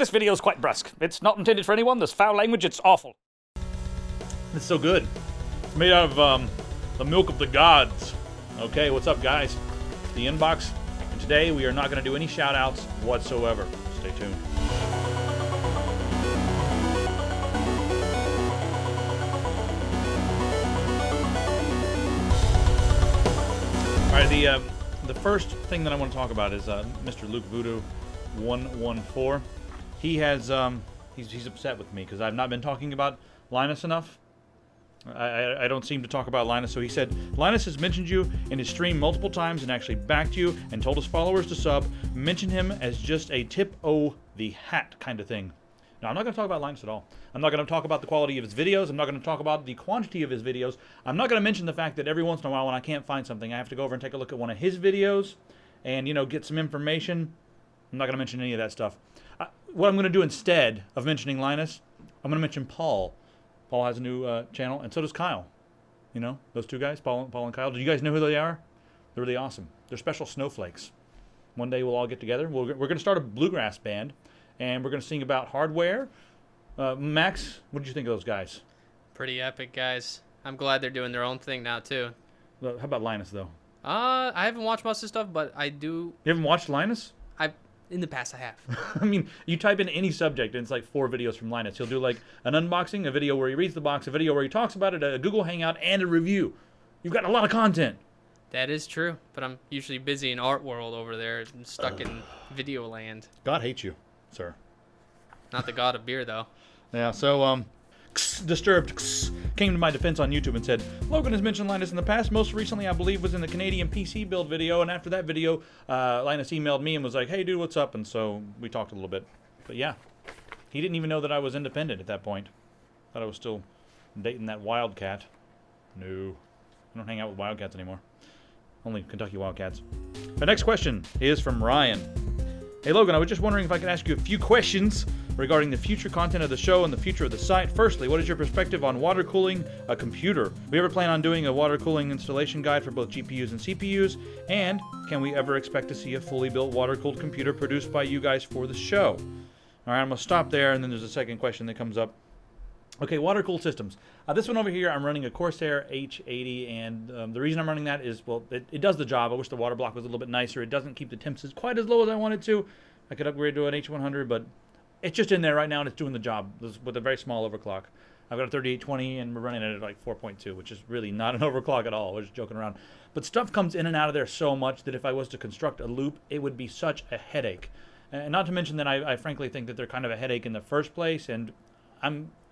This video is quite brusque. It's not intended for anyone. There's foul language. It's awful. It's so good. It's made out of the milk of the gods. Okay, what's up, guys? The Inbox. And today we are not going to do any shout-outs whatsoever. Stay tuned. All right, the first thing that I want to talk about is Mr. Luke Voodoo 114. He has he's upset with me because I've not been talking about Linus enough. I don't seem to talk about Linus, so he said Linus has mentioned you in his stream multiple times and actually backed you and told his followers to sub. Mention him as just a tip o' the hat kind of thing. Now, I'm not going to talk about Linus at all. I'm not going to talk about the quality of his videos. I'm not going to talk about the quantity of his videos. I'm not going to mention the fact that every once in a while when I can't find something, I have to go over and take a look at one of his videos and, you know, get some information. I'm not going to mention any of that stuff. What I'm going to do instead of mentioning Linus, I'm going to mention Paul. Paul has a new channel, and so does Kyle. You know, those two guys, Paul and Kyle. Do you guys know who they are? They're really awesome. They're special snowflakes. One day we'll all get together. We're going to start a bluegrass band. And we're going to sing about hardware. Max, what did you think of those guys? Pretty epic, guys. I'm glad they're doing their own thing now, too. How about Linus, though? I haven't watched most of the stuff, but I do. You haven't watched Linus? In the past, I have. I mean, you type in any subject, and it's like 4 videos from Linus. He'll do like an unboxing, a video where he reads the box, a video where he talks about it, a Google Hangout, and a review. You've got a lot of content. That is true, but I'm usually busy in art world over there, and stuck in video land. God hates you, sir. Not the god of beer, though. Yeah, so, Disturbed came to my defense on YouTube and said, Logan has mentioned Linus in the past. Most recently, I believe, was in the Canadian PC build video. And after that video, Linus emailed me and was like, hey, dude, what's up? And so we talked a little bit. But yeah, he didn't even know that I was independent at that point. Thought I was still dating that Wildcat. No, I don't hang out with Wildcats anymore. Only Kentucky Wildcats. The next question is from Ryan. Hey, Logan, I was just wondering if I could ask you a few questions regarding the future content of the show and the future of the site. Firstly, what is your perspective on water cooling a computer? We ever plan on doing a water cooling installation guide for both GPUs and CPUs? And can we ever expect to see a fully built water-cooled computer produced by you guys for the show? All right, I'm going to stop there, and then there's a second question that comes up. Okay, water-cooled systems. This one over here, I'm running a Corsair H80, and the reason I'm running that is, well, it does the job. I wish the water block was a little bit nicer. It doesn't keep the temps quite as low as I want it to. I could upgrade to an H100, but it's just in there right now, and it's doing the job with a very small overclock. I've got a 3820, and we're running it at like 4.2, which is really not an overclock at all. We're just joking around. But stuff comes in and out of there so much that if I was to construct a loop, it would be such a headache. And not to mention that I frankly think that they're kind of a headache in the first place, and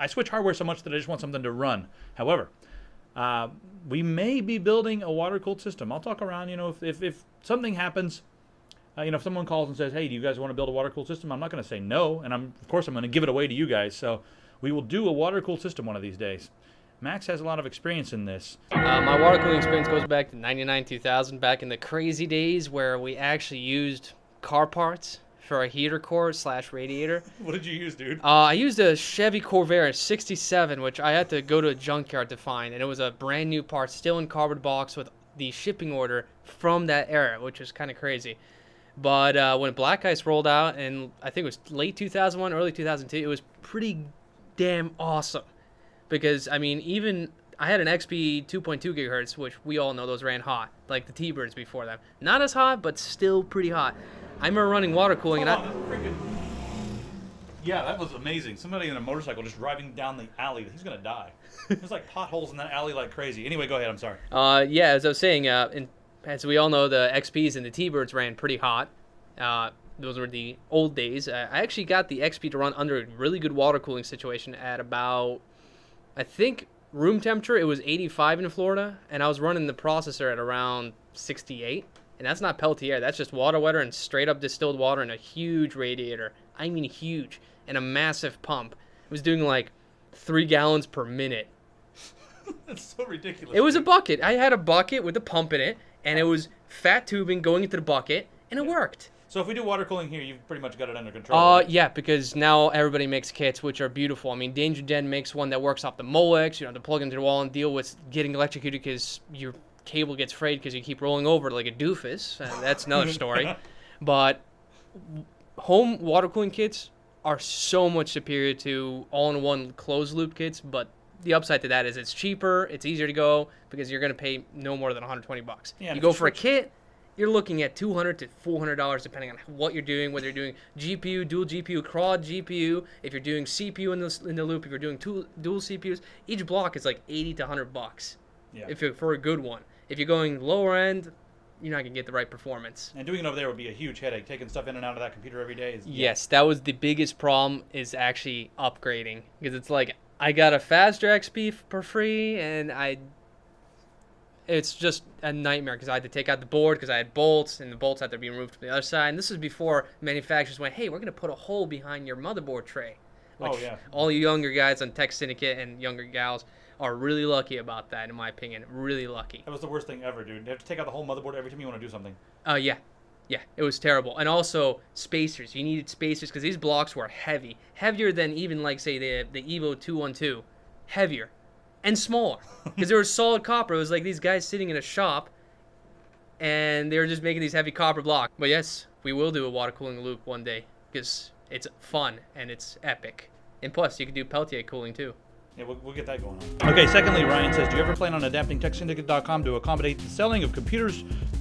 I switch hardware so much that I just want something to run. However, we may be building a water-cooled system. I'll talk around, you know, if something happens, you know, if someone calls and says, hey, do you guys want to build a water-cooled system? I'm not going to say no, and of course I'm going to give it away to you guys. So we will do a water-cooled system one of these days. Max has a lot of experience in this. My water cooling experience goes back to 99, 2000, back in the crazy days where we actually used car parts for a heater core / radiator. What did you use, dude? I used a Chevy Corvair 67, which I had to go to a junkyard to find, and it was a brand new part, still in cardboard box with the shipping order from that era, which was kind of crazy. But when Black Ice rolled out, and I think it was late 2001, early 2002, it was pretty damn awesome. Because, I mean, even I had an XP 2.2 gigahertz, which we all know those ran hot, like the T-Birds before them. Not as hot, but still pretty hot. I remember running water cooling, Yeah, that was amazing. Somebody in a motorcycle just driving down the alley. He's gonna die. There's like potholes in that alley like crazy. Anyway, go ahead. I'm sorry. Yeah, as I was saying, as we all know, the XPs and the T-Birds ran pretty hot. Those were the old days. I actually got the XP to run under a really good water cooling situation at about, I think, room temperature. It was 85 in Florida, and I was running the processor at around 68. And that's not Peltier, that's just water wetter and straight up distilled water and a huge radiator. I mean huge. And a massive pump. It was doing like 3 gallons per minute. That's so ridiculous. It was a bucket. I had a bucket with a pump in it, and it was fat tubing going into the bucket, and it worked. So if we do water cooling here, you've pretty much got it under control. Right? Yeah, because now everybody makes kits, which are beautiful. I mean, Danger Den makes one that works off the Molex. You don't have to plug into the wall and deal with getting electrocuted because your cable gets frayed because you keep rolling over like a doofus. That's another story. But home water cooling kits are so much superior to all-in-one closed loop kits, but the upside to that is it's cheaper, it's easier to go because you're going to pay no more than $120. Yeah, you go for a kit, you're looking at $200 to $400 depending on what you're doing, whether you're doing GPU, dual GPU, quad GPU, if you're doing CPU in the loop, if you're doing dual CPUs, each block is like $80 to $100. Yeah. If you're for a good one. If you're going lower end, you're not gonna get the right performance. And doing it over there would be a huge headache. Taking stuff in and out of that computer every day is Yes, that was the biggest problem, is actually upgrading, because it's like I got a faster XP for free, and it's just a nightmare because I had to take out the board because I had bolts, and the bolts had to be removed from the other side. And this was before manufacturers went, hey, we're gonna put a hole behind your motherboard tray. Which all you younger guys on Tech Syndicate and younger gals are really lucky about that, in my opinion. Really lucky. That was the worst thing ever, dude. You have to take out the whole motherboard every time you want to do something. Yeah, it was terrible. And also spacers. You needed spacers because these blocks were heavier than even like say the Evo 212, heavier, and smaller because they were solid copper. It was like these guys sitting in a shop, and they were just making these heavy copper blocks. But yes, we will do a water cooling loop one day because it's fun and it's epic. And plus, you can do Peltier cooling too. Yeah, we'll get that going on. Okay, secondly, Ryan says, do you ever plan on adapting TechSyndicate.com to accommodate the selling of computer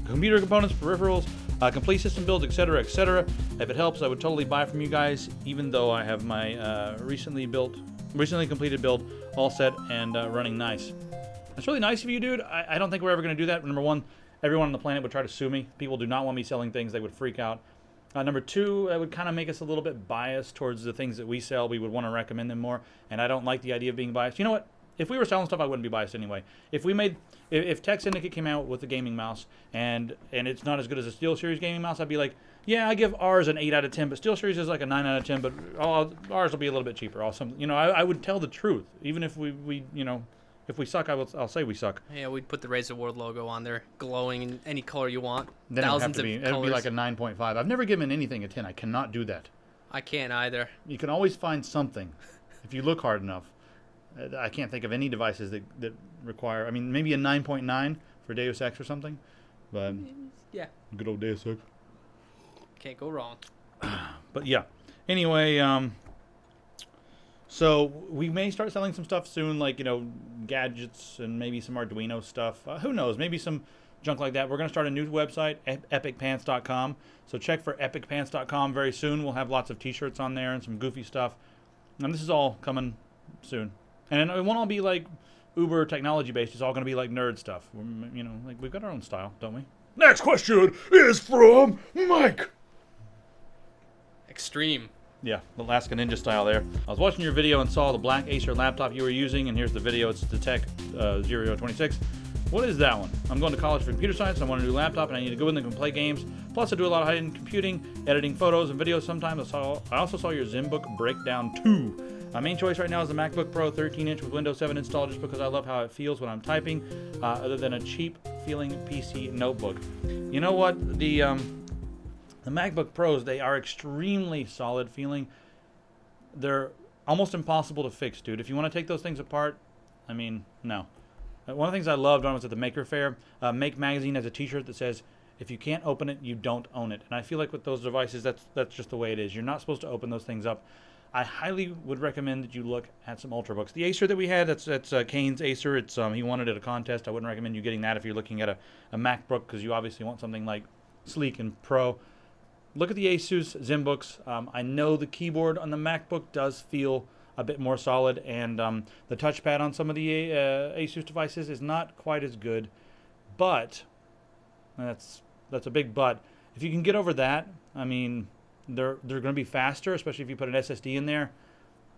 components, peripherals, complete system builds, etc., etc.? If it helps, I would totally buy from you guys, even though I have my recently completed build all set and running nice. That's really nice of you, dude. I don't think we're ever going to do that. Number one, everyone on the planet would try to sue me. People do not want me selling things. They would freak out. Number two, it would kind of make us a little bit biased towards the things that we sell. We would want to recommend them more, and I don't like the idea of being biased. You know what? If we were selling stuff, I wouldn't be biased anyway. If Tech Syndicate came out with a gaming mouse and it's not as good as a SteelSeries gaming mouse, I'd be like, yeah, I give ours an 8 out of 10, but SteelSeries is like a 9 out of 10, but ours will be a little bit cheaper. I would tell the truth, even if if we suck, I'll say we suck. Yeah, we'd put the Razor World logo on there, glowing in any color you want. Then it would be like a 9.5. I've never given anything a 10. I cannot do that. I can't either. You can always find something if you look hard enough. I can't think of any devices that require. I mean, maybe a 9.9 for Deus Ex or something, but yeah, good old Deus Ex. Can't go wrong. But yeah. Anyway, so we may start selling some stuff soon, like, gadgets and maybe some Arduino stuff. Who knows? Maybe some junk like that. We're going to start a new website, epicpants.com. So check for epicpants.com very soon. We'll have lots of t-shirts on there and some goofy stuff. And this is all coming soon. And it won't all be like uber technology based. It's all going to be like nerd stuff. Like we've got our own style, don't we? Next question is from Mike. Extreme. Yeah, the Alaska Ninja style there. I was watching your video and saw the black Acer laptop you were using, and here's the video. It's the Tech 0026. What is that one? I'm going to college for computer science, and I want a new laptop, and I need to go in there and play games. Plus, I do a lot of high-end computing, editing photos and videos sometimes. I also saw your ZenBook Breakdown 2. My main choice right now is the MacBook Pro 13-inch with Windows 7 installed, just because I love how it feels when I'm typing, other than a cheap-feeling PC notebook. You know what? The MacBook Pros, they are extremely solid feeling. They're almost impossible to fix, dude. If you want to take those things apart, no. One of the things I loved when I was at the Maker Faire, Make Magazine has a t-shirt that says, if you can't open it, you don't own it. And I feel like with those devices, that's just the way it is. You're not supposed to open those things up. I highly would recommend that you look at some Ultrabooks. The Acer that we had, that's Kane's Acer. He wanted it at a contest. I wouldn't recommend you getting that if you're looking at a MacBook, because you obviously want something like sleek and pro. Look at the Asus ZenBooks. I know the keyboard on the MacBook does feel a bit more solid, and the touchpad on some of the Asus devices is not quite as good. But that's a big but. If you can get over that, they're going to be faster, especially if you put an SSD in there.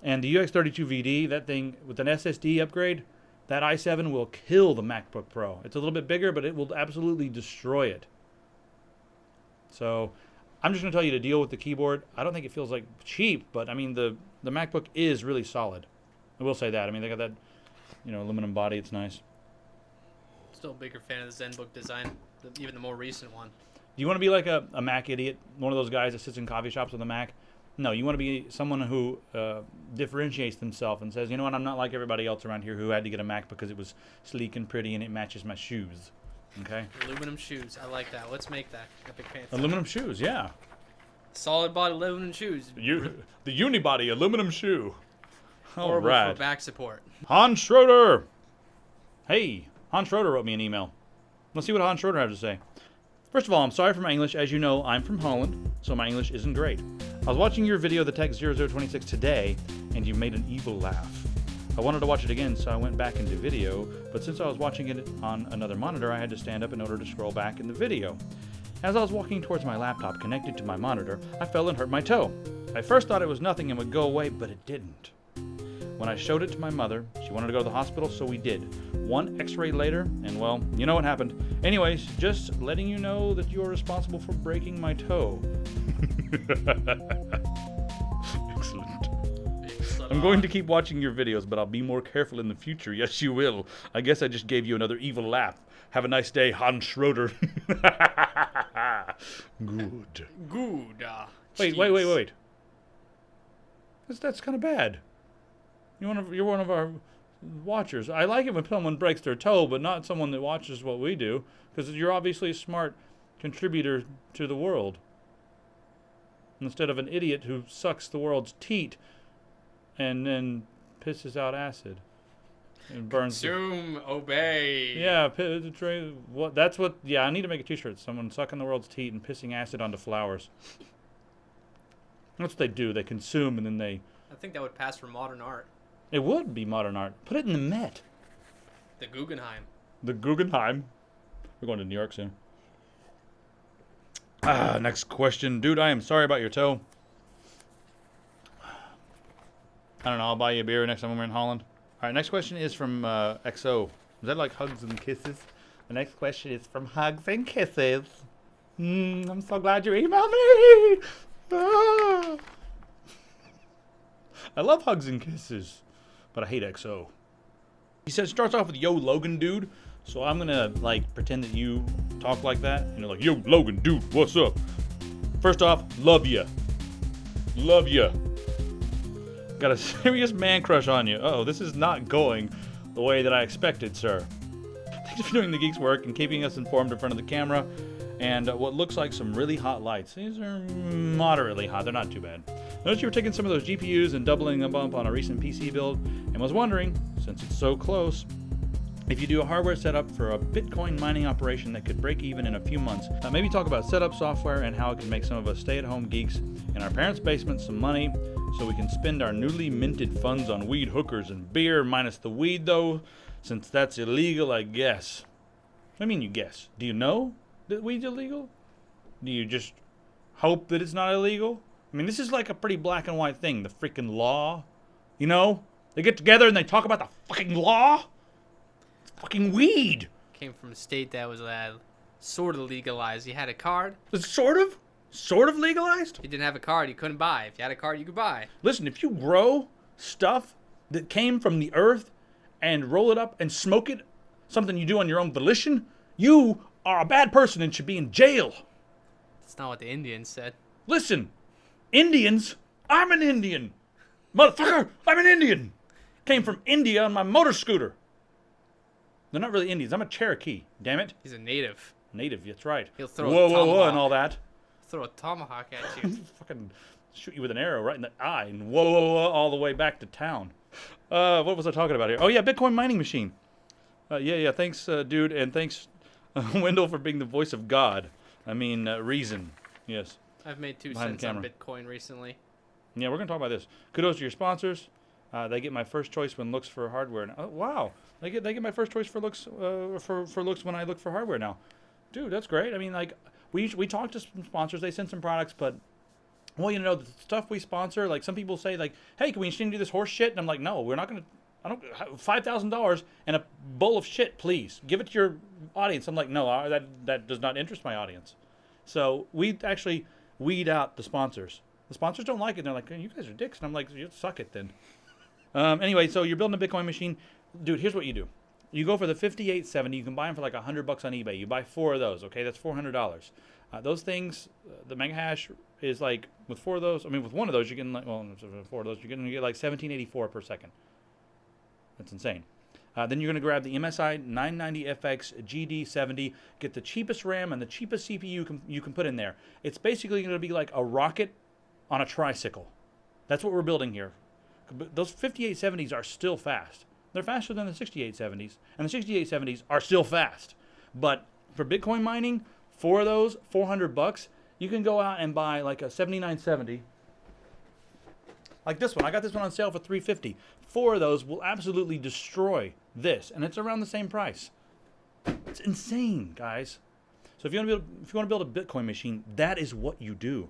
And the UX32VD, that thing with an SSD upgrade, that i7 will kill the MacBook Pro. It's a little bit bigger, but it will absolutely destroy it. So I'm just going to tell you to deal with the keyboard. I don't think it feels like cheap, but the MacBook is really solid. I will say that. They got that, aluminum body. It's nice. Still a bigger fan of the ZenBook design, even the more recent one. Do you want to be like a Mac idiot, one of those guys that sits in coffee shops with a Mac? No, you want to be someone who differentiates themselves and says, you know what, I'm not like everybody else around here who had to get a Mac because it was sleek and pretty and it matches my shoes. Okay? Aluminum shoes. I like that. Let's make that. Epic Pants. Aluminum shoes, yeah. Solid body aluminum shoes. The unibody aluminum shoe. All Horrible right. for back support. Hans Schroeder. Hey, Hans Schroeder wrote me an email. Let's see what Hans Schroeder has to say. First of all, I'm sorry for my English. As you know, I'm from Holland, so my English isn't great. I was watching your video, the text 0026 today, and you made an evil laugh. I wanted to watch it again, so I went back into video, but since I was watching it on another monitor, I had to stand up in order to scroll back in the video. As I was walking towards my laptop connected to my monitor, I fell and hurt my toe. I first thought it was nothing and would go away, but it didn't. When I showed it to my mother, she wanted to go to the hospital, so we did. One x-ray later, and well, you know what happened. Anyways, just letting you know that you are responsible for breaking my toe. Excellent. I'm going to keep watching your videos, but I'll be more careful in the future. Yes, you will. I guess I just gave you another evil laugh. Have a nice day, Hans Schroeder. Good. Good. Wait. That's kind of bad. You're one of our watchers. I like it when someone breaks their toe, but not someone that watches what we do, because you're obviously a smart contributor to the world. Instead of an idiot who sucks the world's teat and then pisses out acid and burns. Consume, obey. Yeah, that's what. Yeah, I need to make a T-shirt. Someone sucking the world's teat and pissing acid onto flowers. That's what they do. They consume and then they. I think that would pass for modern art. It would be modern art. Put it in the Met. The Guggenheim. The Guggenheim. We're going to New York soon. Next question. Dude, I am sorry about your toe. I don't know. I'll buy you a beer next time we're in Holland. All right, next question is from XO. Is that like hugs and kisses? The next question is from Hugs and Kisses. I'm so glad you emailed me. Ah. I love hugs and kisses, but I hate XO. He says, starts off with, yo, Logan, dude. So I'm going to, like, pretend that you talk like that. You know, like, yo, Logan, dude, what's up? First off, love ya. Love ya. Got a serious man crush on you. Uh-oh, this is not going the way that I expected, sir. Thanks for doing the geek's work and keeping us informed in front of the camera. And what looks like some really hot lights. These are moderately hot. They're not too bad. Noticed you were taking some of those GPUs and doubling them up on a recent PC build, and was wondering, since it's so close, if you do a hardware setup for a Bitcoin mining operation that could break even in a few months. Maybe talk about setup software and how it can make some of us stay-at-home geeks in our parents' basement some money so we can spend our newly minted funds on weed hookers and beer, minus the weed though, since that's illegal, I guess. I mean, you guess. Do you know that weed's illegal? Do you just hope that it's not illegal? I mean, this is like a pretty black and white thing, the freaking law. You know? They get together and they talk about the fucking law. It's fucking weed. Came from a state that was sort of legalized. You had a card. It's sort of legalized? If you didn't have a card, you couldn't buy. If you had a card, you could buy. Listen, if you grow stuff that came from the earth and roll it up and smoke it, something you do on your own volition, you are a bad person and should be in jail. That's not what the Indians said. Listen, Indians, I'm an Indian. Motherfucker, I'm an Indian. Came from India on my motor scooter. They're not really Indians. I'm a Cherokee, damn it. He's a native. Native, that's right. He'll throw a tomahawk. Whoa, and all that. Throw a tomahawk at you. Fucking shoot you with an arrow right in the eye and whoa, all the way back to town. What was I talking about here? Oh, yeah, Bitcoin mining machine. Yeah, thanks, dude, and thanks, Wendell, for being the voice of God. I mean, reason, yes. I've made 2 Behind the cents on camera. Bitcoin recently. Yeah, we're going to talk about this. Kudos to your sponsors. They get my first choice when looks for hardware. Oh, wow. They get my first choice for looks for looks when I look for hardware now. Dude, that's great. I mean, like, we talk to some sponsors. They send some products, but I want you to know the stuff we sponsor, like, some people say, like, hey, can we do this horse shit? And I'm like, no, we're not going to. I don't $5,000 and a bowl of shit, please. Give it to your audience. I'm like, no, that does not interest my audience. So we actually weed out the sponsors. The sponsors don't like it. They're like, you guys are dicks. And I'm like, you suck it then. Anyway, so you're building a Bitcoin machine. Dude, here's what you do. You go for the 5870. You can buy them for like $100 on eBay. You buy 4 of those, okay? That's $400. Those things, the mega hash is like, with 4 of those, I mean, with 1 of those, you can, like, well, 4 of those, you're going to get like 1784 per second. That's insane. Then you're going to grab the MSI 990FX GD70, get the cheapest RAM and the cheapest CPU you can put in there. It's basically going to be like a rocket on a tricycle. That's what we're building here. Those 5870s are still fast. They're faster than the 6870s, and the 6870s are still fast. But for Bitcoin mining, 4 of those, $400, you can go out and buy like a 7970. Like this one. I got this one on sale for $350. 4 of those will absolutely destroy this, and it's around the same price. It's insane, guys. So if you want to build a Bitcoin machine, that is what you do.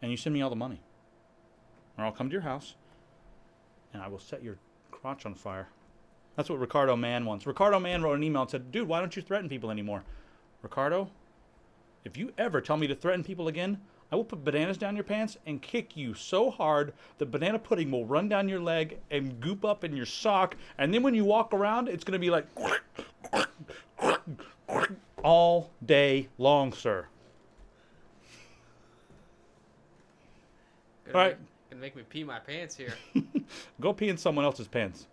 And you send me all the money. Or I'll come to your house, and I will set your crotch on fire. That's what Ricardo Mann wants. Ricardo Mann wrote an email and said, dude, why don't you threaten people anymore? Ricardo, if you ever tell me to threaten people again, I will put bananas down your pants and kick you so hard the banana pudding will run down your leg and goop up in your sock. And then when you walk around, it's going to be like all day long, sir. All right. Gonna make me pee my pants here. Go pee in someone else's pants.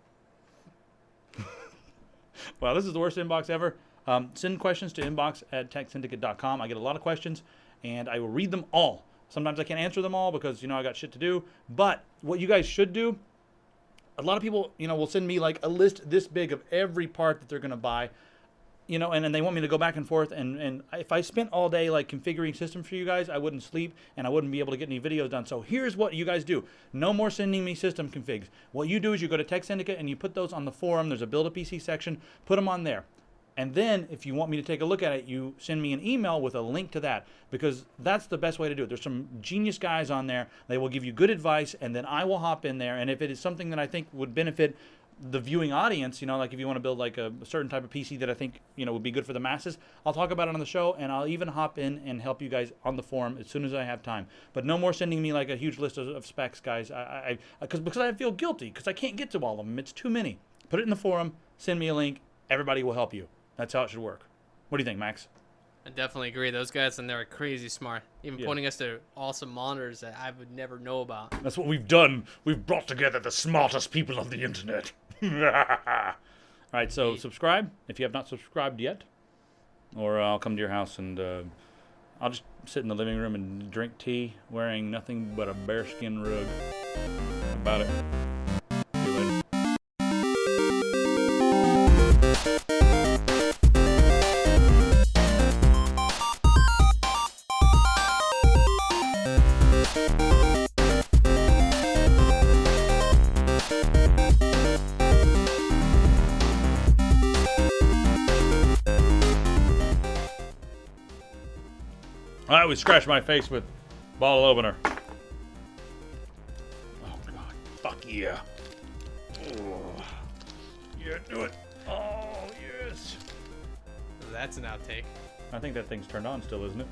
Wow, this is the worst inbox ever. Send questions to inbox@techsyndicate.com. I get a lot of questions, and I will read them all. Sometimes I can't answer them all because, I got shit to do. But what you guys should do, a lot of people, will send me like a list this big of every part that they're going to buy. And then they want me to go back and forth. And if I spent all day like configuring systems for you guys, I wouldn't sleep and I wouldn't be able to get any videos done. So here's what you guys do. No more sending me system configs. What you do is you go to Tech Syndicate and you put those on the forum. There's a Build a PC section. Put them on there. And then if you want me to take a look at it, you send me an email with a link to that, because that's the best way to do it. There's some genius guys on there. They will give you good advice, and then I will hop in there. And if it is something that I think would benefit the viewing audience, like if you want to build like a certain type of PC that I think, would be good for the masses, I'll talk about it on the show, and I'll even hop in and help you guys on the forum as soon as I have time. But no more sending me like a huge list of specs, guys, because I feel guilty, because I can't get to all of them. It's too many. Put it in the forum, send me a link, everybody will help you. That's how it should work. What do you think, Max? I definitely agree. Those guys in there are crazy smart. Even pointing us to awesome monitors that I would never know about. That's what we've done. We've brought together the smartest people on the internet. All right, so subscribe if you have not subscribed yet. Or I'll come to your house and I'll just sit in the living room and drink tea wearing nothing but a bearskin rug. About it. See you later. I would scratch my face with bottle opener. Oh God! Fuck yeah! Oh. Yeah, do it! Oh yes! That's an outtake. I think that thing's turned on still, isn't it?